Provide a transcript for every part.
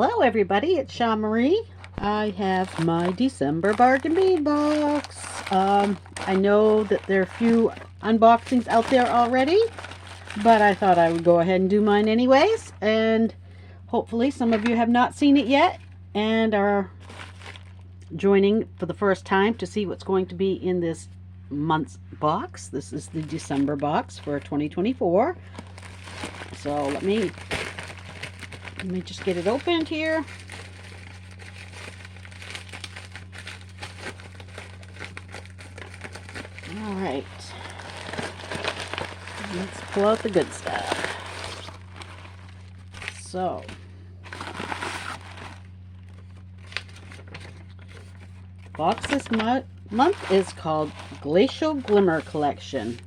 Hello everybody, it's Shaw Marie. I have my December bargain bead box. I know that there are a few unboxings out there already, but I thought I would go ahead and do mine anyways. And hopefully some of you have not seen it yet and are joining for the first time to see what's going to be in this month's box. This is the December box for 2024. So let me just get it opened here. All right, let's pull out the good stuff. So, the box this month is called Glacial Glimmer Collection.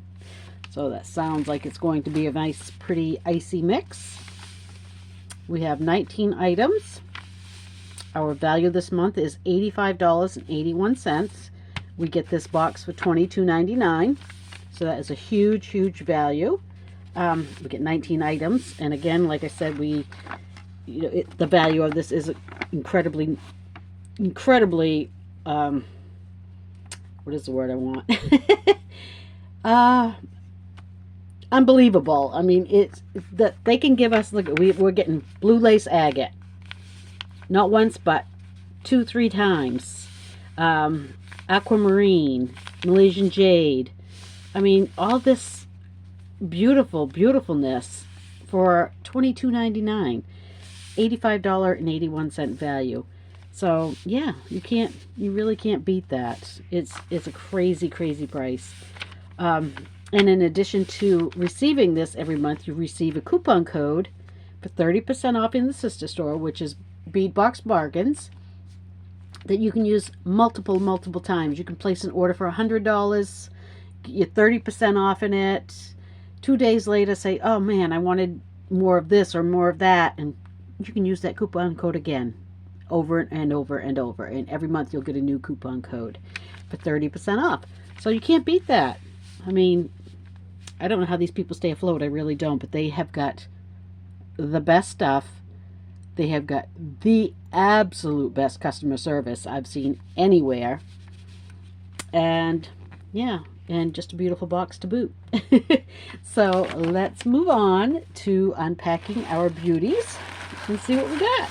So that sounds like it's going to be a nice, pretty icy mix. We have 19 items. Our value this month is $85.81. We get this box for $22.99. So that is a huge, huge value. We get 19 items. And again, like I said, the value of this is incredibly, what is the word I want? Unbelievable. I mean, it's that they can give us, look, we're getting blue lace agate. Not once, but 2-3 times. Aquamarine, Malaysian jade. I mean, all this beautifulness for $22.99. $85.81 value. So yeah, you really can't beat that. It's a crazy price. And in addition to receiving this every month, you receive a coupon code for 30% off in the sister store, which is Bead Box Bargains, that you can use multiple times. You can place an order for $100, get you 30% off in it. 2 days later, say, oh man, I wanted more of this or more of that, and you can use that coupon code again, over and over and over. And every month you'll get a new coupon code for 30% off. So you can't beat that. I mean, I don't know how these people stay afloat. I really don't. But they have got the best stuff. They have got the absolute best customer service I've seen anywhere. And yeah, and just a beautiful box to boot. So let's move on to unpacking our beauties and see what we got.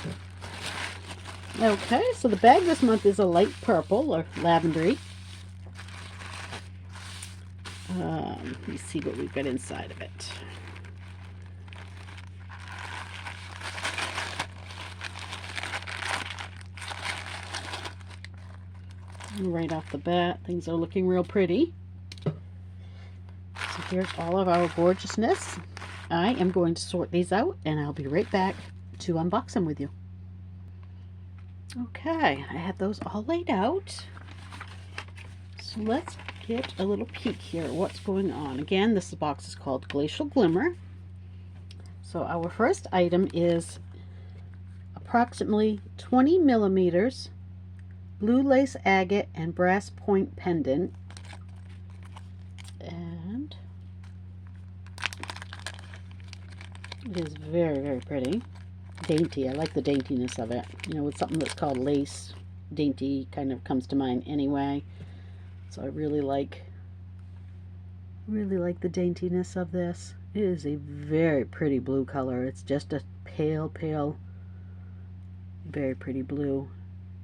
Okay, so the bag this month is a light purple or lavendery. Let me see what we've got inside of it. Right off the bat, things are looking real pretty. So here's all of our gorgeousness. I am going to sort these out and I'll be right back to unbox them with you. Okay, I have those all laid out. So let's get a little peek here at what's going on. Again, this box is called Glacial Glimmer. So our first item is approximately 20 millimeters blue lace agate and brass point pendant. And it is very pretty. Dainty. I like the daintiness of it. You know, with something that's called lace, dainty kind of comes to mind anyway. So I really like the daintiness of this. It is a very pretty blue color. It's just a pale, very pretty blue.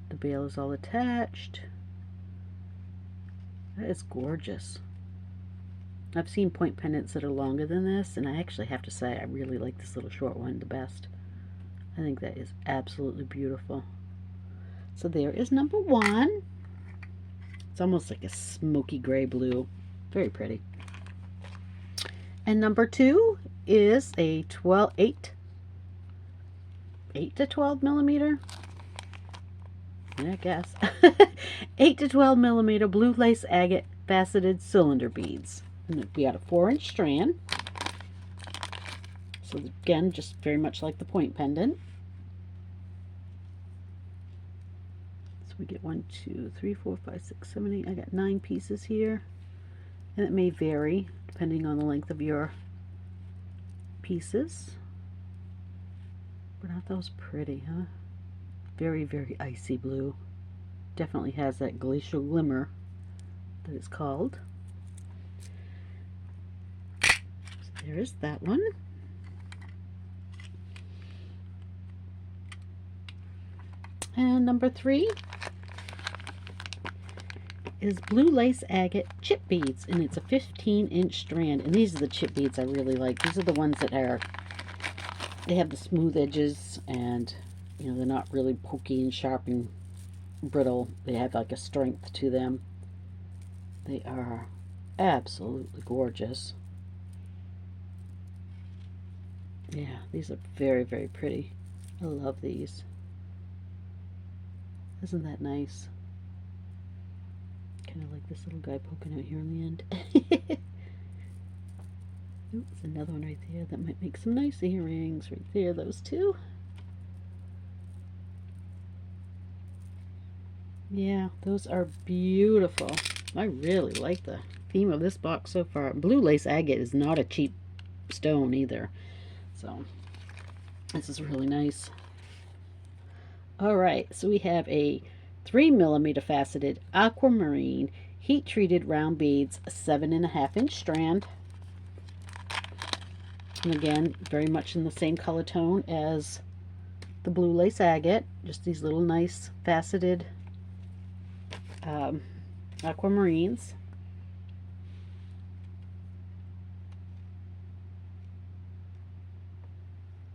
The bail is all attached. That is gorgeous. I've seen point pendants that are longer than this, and I actually have to say I really like this little short one the best. I think that is absolutely beautiful. So there is number one. It's almost like a smoky gray blue. Very pretty. And number two is a 8 to 12 millimeter. Yeah, I guess. 8 to 12 millimeter blue lace agate faceted cylinder beads. And we got a 4-inch strand. So again, just very much like the point pendant. So we get 1, 2, 3, 4, 5, 6, 7, 8. I got 9 pieces here. And it may vary depending on the length of your pieces. But aren't those pretty, huh? Very, very icy blue. Definitely has that glacial glimmer that it's called. So there is that one. And number 3 is blue lace agate chip beads, and it's a 15-inch strand. And these are the chip beads I really like. These are the ones that they have the smooth edges, and you know, they're not really pokey and sharp and brittle. They have like a strength to them. They are absolutely gorgeous. Yeah, these are very, very pretty. I love these. Isn't that nice? Kind of like this little guy poking out here on the end. Oops, another one right there. That might make some nice earrings right there, those two. Yeah, those are beautiful. I really like the theme of this box so far. Blue lace agate is not a cheap stone either. So, this is really nice. Alright, so we have a 3mm faceted aquamarine heat treated round beads, a 7.5-inch strand. And again, very much in the same color tone as the blue lace agate. Just these little nice faceted aquamarines.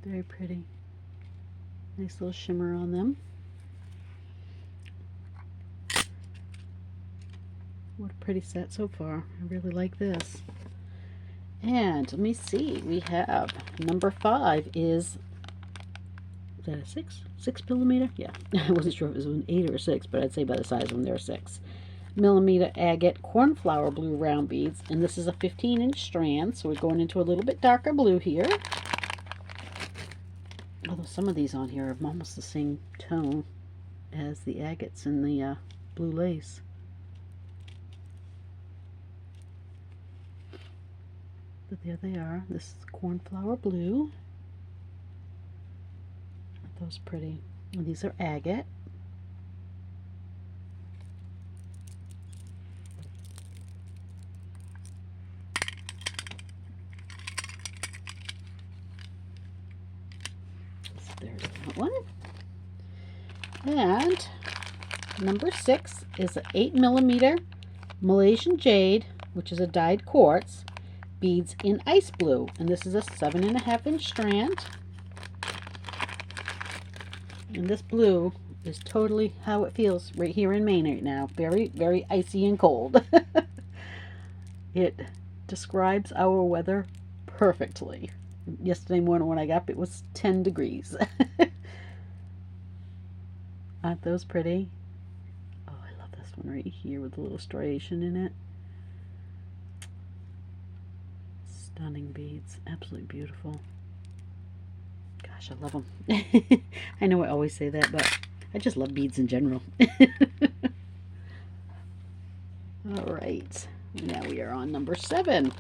Very pretty. Nice little shimmer on them. What a pretty set so far. I really like this. And let me see, we have number 5 is that a 6mm? Yeah, I wasn't sure if it was an 8 or a 6, but I'd say by the size of them they're 6mm agate cornflower blue round beads, and this is a 15-inch strand, so we're going into a little bit darker blue here. Although some of these on here are almost the same tone as the agates and the blue lace. But there they are. This is cornflower blue. Aren't those pretty? And these are agate. So there's that one. And number 6 is an 8mm Malaysian jade, which is a dyed quartz, beads in ice blue, and this is a 7.5-inch strand. And this blue is totally how it feels right here in Maine right now. Very, very icy and cold. It describes our weather perfectly. Yesterday morning when I got up, it was 10 degrees. Aren't those pretty? Oh, I love this one right here with the little striation in it. Stunning beads. Absolutely beautiful. Gosh, I love them. I know I always say that, but I just love beads in general. Alright, now we are on number 7.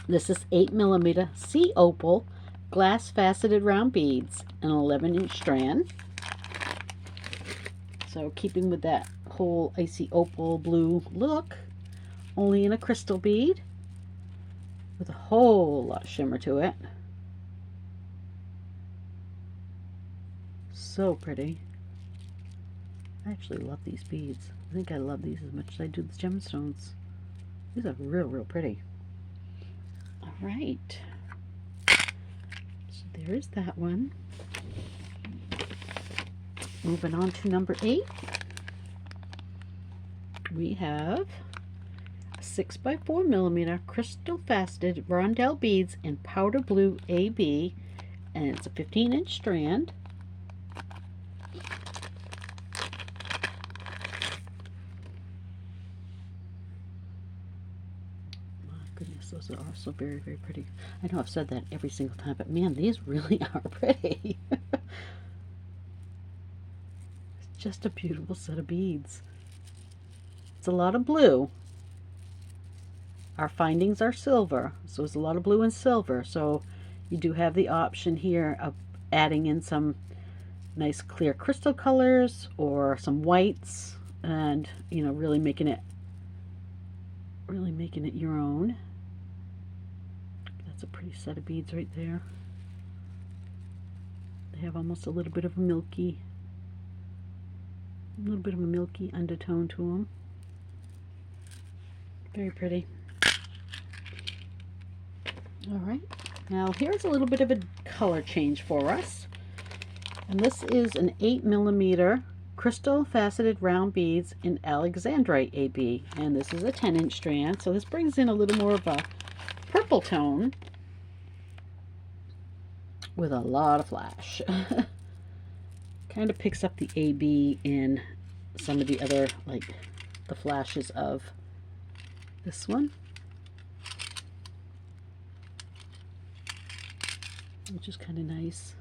This is 8mm sea opal glass faceted round beads, an 11-inch strand. So keeping with that whole icy opal blue look, only in a crystal bead with a whole lot of shimmer to it. So pretty. I actually love these beads. I think I love these as much as I do the gemstones. These are real, real pretty. Alright. So there is that one. Moving on to number 8. We have 6x4mm crystal faceted rondelle beads in powder blue AB, and it's a 15-inch strand. My goodness, those are also very, very pretty. I know I've said that every single time, but man, these really are pretty. It's just a beautiful set of beads. It's a lot of blue. Our findings are silver, so it's a lot of blue and silver. So you do have the option here of adding in some nice clear crystal colors or some whites, and you know, really making it your own. That's a pretty set of beads right there. They have almost a little bit of a milky undertone to them. Very pretty. All right, now here's a little bit of a color change for us. And this is an 8mm crystal faceted round beads in Alexandrite AB. And this is a 10-inch strand, so this brings in a little more of a purple tone with a lot of flash. Kind of picks up the AB in some of the other, like the flashes of this one, which is kind of nice.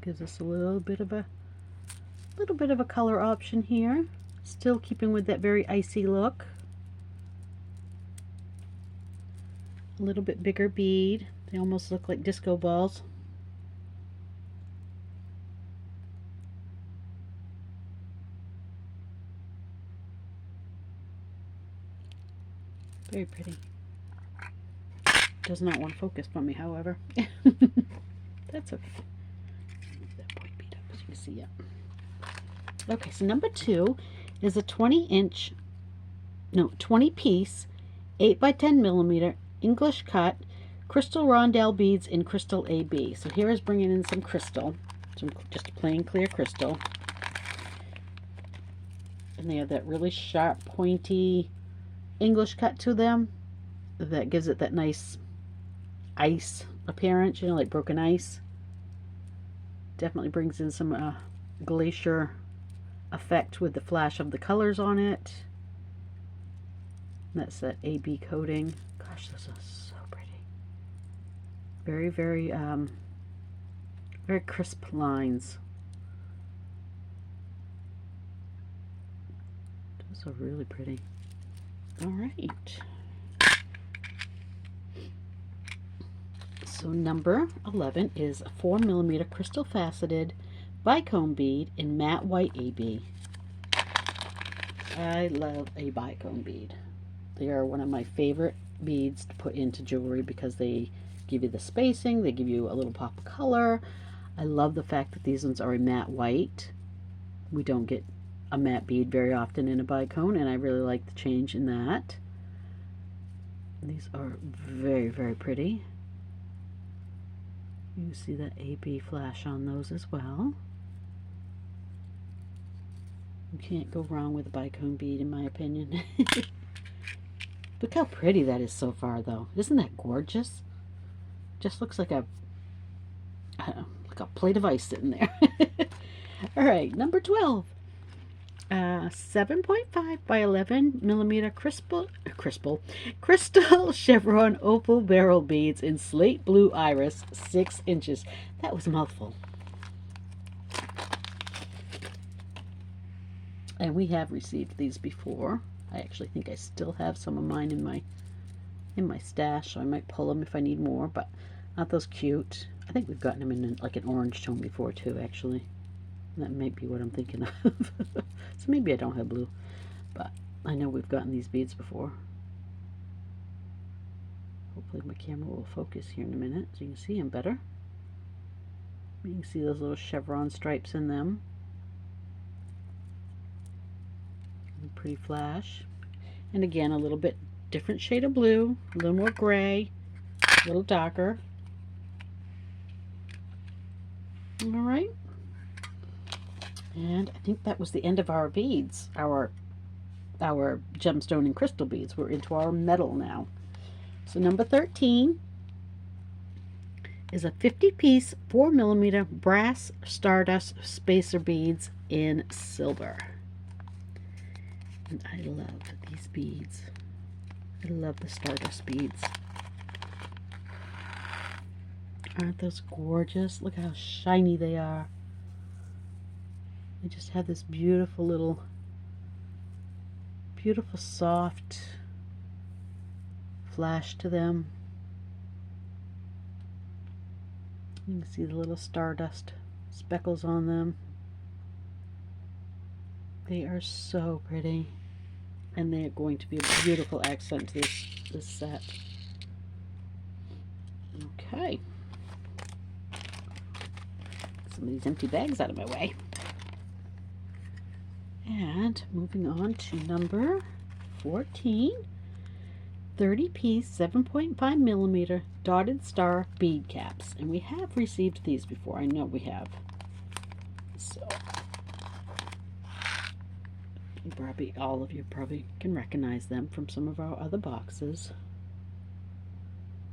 Gives us a little bit of a color option here, still keeping with that very icy look. A little bit bigger bead. They almost look like disco balls. Very pretty. Does not want to focus on me, however. That's okay. Move that point bead up so you can see it. Okay, so number 2 is a 20 piece 8x10mm English cut crystal rondelle beads in crystal AB. So here is bringing in some crystal, just plain clear crystal. And they have that really sharp, pointy English cut to them that gives it that nice ice appearance, you know, like broken ice. Definitely brings in some glacier effect with the flash of the colors on it. And that's that AB coating. Gosh, this is so pretty. Very, very, very crisp lines. Those are really pretty. All right. So number 11 is a 4mm crystal faceted bicone bead in matte white AB. I love a bicone bead. They are one of my favorite beads to put into jewelry because they give you the spacing, they give you a little pop of color. I love the fact that these ones are a matte white. We don't get a matte bead very often in a bicone, and I really like the change in that. These are very, very pretty. You see that AB flash on those as well. You can't go wrong with a bicone bead, in my opinion. Look how pretty that is so far, though. Isn't that gorgeous? Just looks like a plate of ice sitting there. All right, number 12. 7.5 by 11mm crystal chevron opal beryl beads in slate blue iris, 6 inches. That was a mouthful. And we have received these before. I actually think I still have some of mine in my stash, so I might pull them if I need more, but aren't those cute? I think we've gotten them in like an orange tone before too, actually. That might be what I'm thinking of. So maybe I don't have blue, but I know we've gotten these beads before. Hopefully my camera will focus here in a minute so you can see them better. You can see those little chevron stripes in them. Pretty flash. And again, a little bit different shade of blue, a little more gray, a little darker. All right. And I think that was the end of our beads, our gemstone and crystal beads. We're into our metal now. So number 13 is a 50-piece 4mm brass stardust spacer beads in silver. And I love these beads. I love the stardust beads. Aren't those gorgeous? Look how shiny they are. They just have this beautiful little, beautiful soft flash to them. You can see the little stardust speckles on them. They are so pretty. And they are going to be a beautiful accent to this set. Okay. Some of these empty bags out of my way. And moving on to number 14. 30-piece 7.5 millimeter dotted star bead caps. And we have received these before. I know we have. So probably all of you probably can recognize them from some of our other boxes.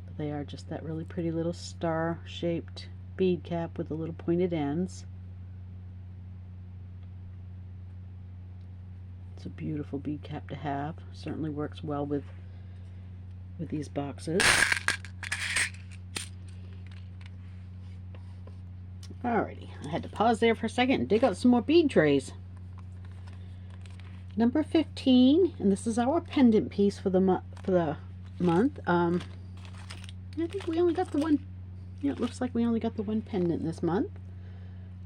But they are just that really pretty little star shaped bead cap with the little pointed ends. It's a beautiful bead cap to have. Certainly works well with these boxes. Alrighty, I had to pause there for a second and dig out some more bead trays. Number 15, and this is our pendant piece for the month. I think we only got the one. Yeah, it looks like we only got the one pendant this month.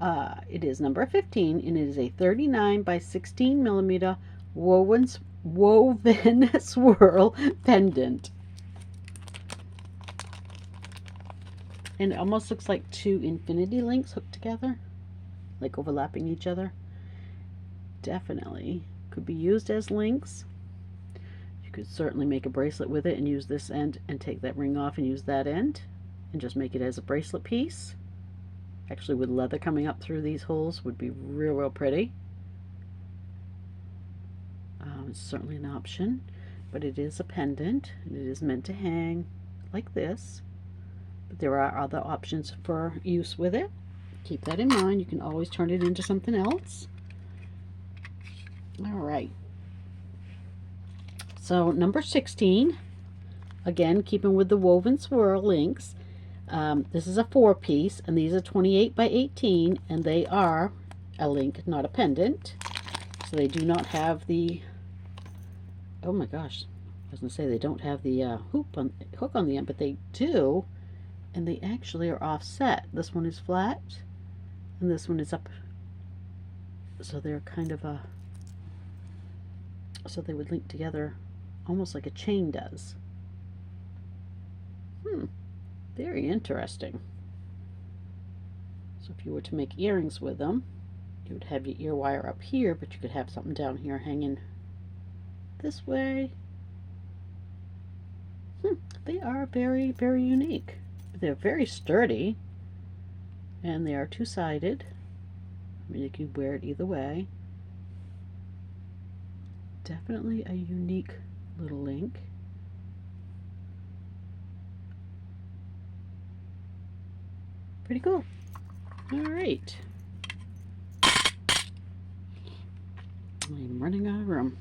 It is number 15, and it is a 39 by 16 millimeter woven swirl pendant. And it almost looks like two infinity links hooked together, like overlapping each other. Definitely could be used as links. You could certainly make a bracelet with it and use this end and take that ring off and use that end and just make it as a bracelet piece. Actually, with leather coming up through these holes would be real pretty. It's certainly an option, but it is a pendant and it is meant to hang like this. But there are other options for use with it. Keep that in mind. You can always turn it into something else. All right. So number 16, again, keeping with the woven swirl links. This is a 4-piece, and these are 28 by 18, and they are a link, not a pendant. So they do not have the, oh my gosh, I was going to say they don't have the hook on the end, but they do, and they actually are offset. This one is flat, and this one is up. So they're kind of a, so they would link together almost like a chain does. Very interesting. So if you were to make earrings with them, you would have your ear wire up here, but you could have something down here hanging this way. They are very unique. They're very sturdy, and they are two-sided. I mean, you can wear it either way. Definitely a unique little link. Pretty cool. All right. I'm running out of room.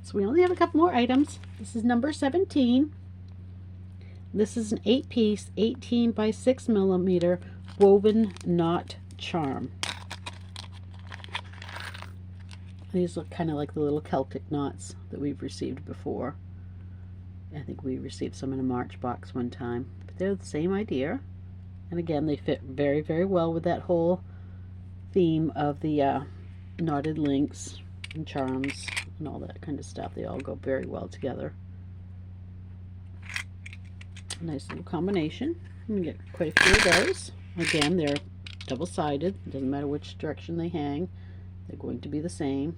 So we only have a couple more items. This is number 17. This is an 8-piece, 18 by 6 millimeter woven knot charm. These look kind of like the little Celtic knots that we've received before. I think we received some in a March box one time. But they're the same idea. And again, they fit very well with that whole theme of the knotted links and charms and all that kind of stuff. They all go very well together. Nice little combination. You get quite a few of those. Again, they're double-sided. It doesn't matter which direction they hang. They're going to be the same.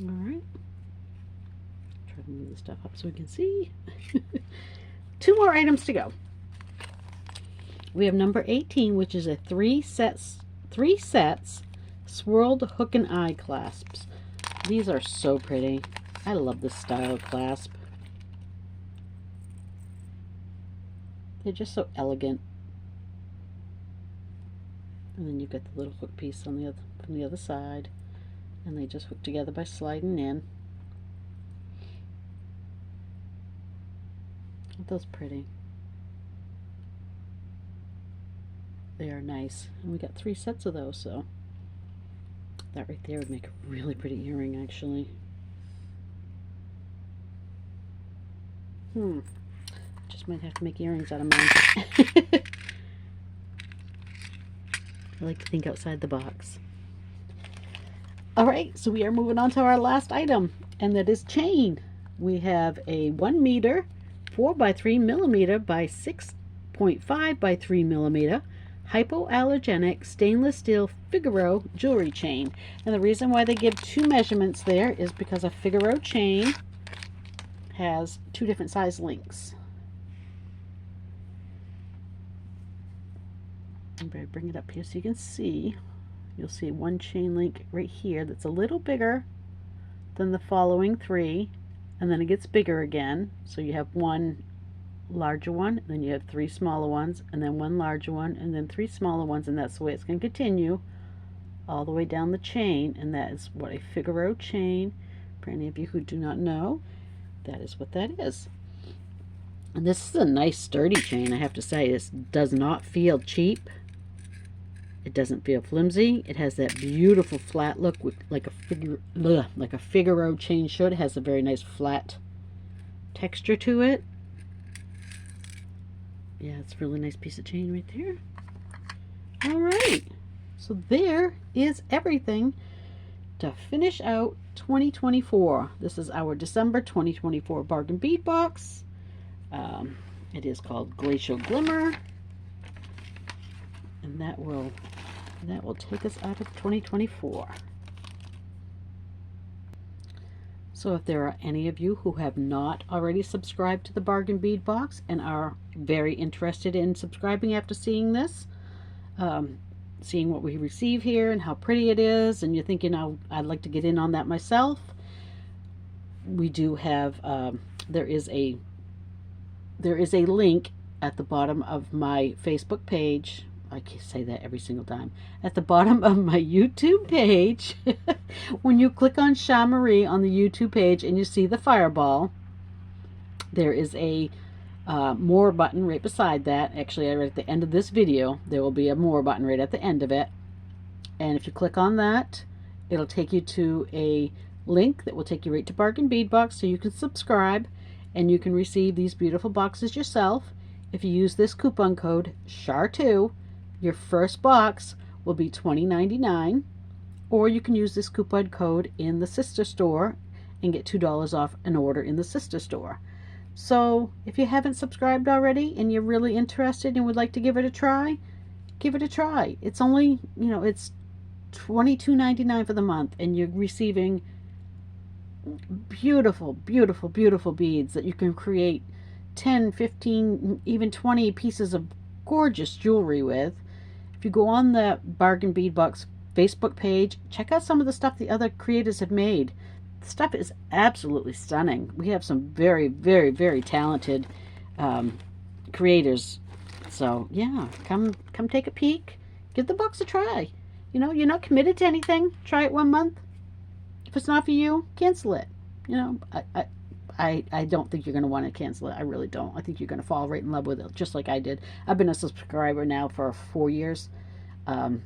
All right. Try to move the stuff up so we can see. 2 more items to go. We have number 18, which is a 3 sets swirled hook and eye clasps. These are so pretty. I love this style of clasp. They're just so elegant. And then you've got the little hook piece on the other, from the other side, and they just hook together by sliding in. Aren't those pretty? They are nice, and we got 3 sets of those, so that right there would make a really pretty earring, actually. Just might have to make earrings out of mine. I like to think outside the box. All right, so we are moving on to our last item, and that is chain. We have a 1 meter, 4 by 3 millimeter by 6.5 by 3 millimeter hypoallergenic stainless steel Figaro jewelry chain. And the reason why they give two measurements there is because a Figaro chain has two different size links. I'm going to bring it up here so you can see. You'll see one chain link right here that's a little bigger than the following three, and then it gets bigger again. So you have one larger one, and then you have three smaller ones, and then one larger one, and then three smaller ones, and that's the way it's going to continue all the way down the chain. And that is what a Figaro chain, for any of you who do not know, that is what that is. And this is a nice sturdy chain, I have to say. This does not feel cheap. It doesn't feel flimsy. It has that beautiful flat look like a Figaro chain should. It has a very nice flat texture to it. Yeah, it's a really nice piece of chain right there. All right, so there is everything to finish out 2024. This is our December 2024 bargain bead box. It is called Glacial Glimmer, and that will take us out of 2024. So if there are any of you who have not already subscribed to the bargain bead box and are very interested in subscribing after seeing this, seeing what we receive here and how pretty it is, and you're thinking, oh, I'd like to get in on that myself, we do have there is a link at the bottom of my Facebook page. I can say that every single time. At the bottom of my YouTube page, when you click on Sha Marie on the YouTube page and you see the fireball, there is a more button right beside that. Actually, right at the end of this video, there will be a more button right at the end of it. And if you click on that, it'll take you to a link that will take you right to Bargain Bead Box, so you can subscribe and you can receive these beautiful boxes yourself. If you use this coupon code SHAR2, your first box will be $20.99, or you can use this coupon code in the sister store and get $2 off an order in the sister store. So if you haven't subscribed already and you're really interested and would like to give it a try, give it a try. It's only, it's $22.99 for the month, and you're receiving beautiful, beautiful, beautiful beads that you can create 10, 15, even 20 pieces of gorgeous jewelry with. If you go on the Bargain Bead Box Facebook page, check out some of the stuff the other creators have made. The stuff is absolutely stunning. We have some very, very, very talented creators. So yeah, come take a peek. Give the box a try. You're not committed to anything. Try it 1 month. If it's not for you, cancel it. I don't think you're going to want to cancel it. I really don't. I think you're going to fall right in love with it, just like I did. I've been a subscriber now for 4 years. I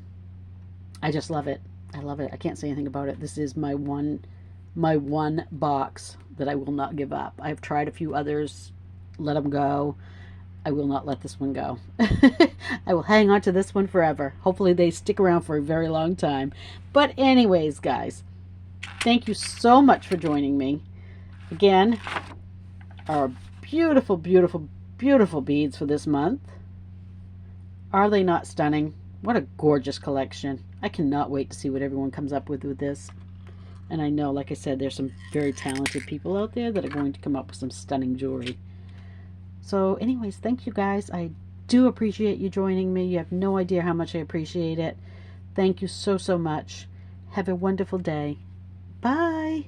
just love it. I love it. I can't say anything about it. This is my one box that I will not give up. I've tried a few others, let them go. I will not let this one go. I will hang on to this one forever. Hopefully they stick around for a very long time. But anyways, guys, thank you so much for joining me. Again, our beautiful, beautiful, beautiful beads for this month. Are they not stunning? What a gorgeous collection. I cannot wait to see what everyone comes up with this. And I know, like I said, there's some very talented people out there that are going to come up with some stunning jewelry. So anyways, thank you guys. I do appreciate you joining me. You have no idea how much I appreciate it. Thank you so, so much. Have a wonderful day. Bye.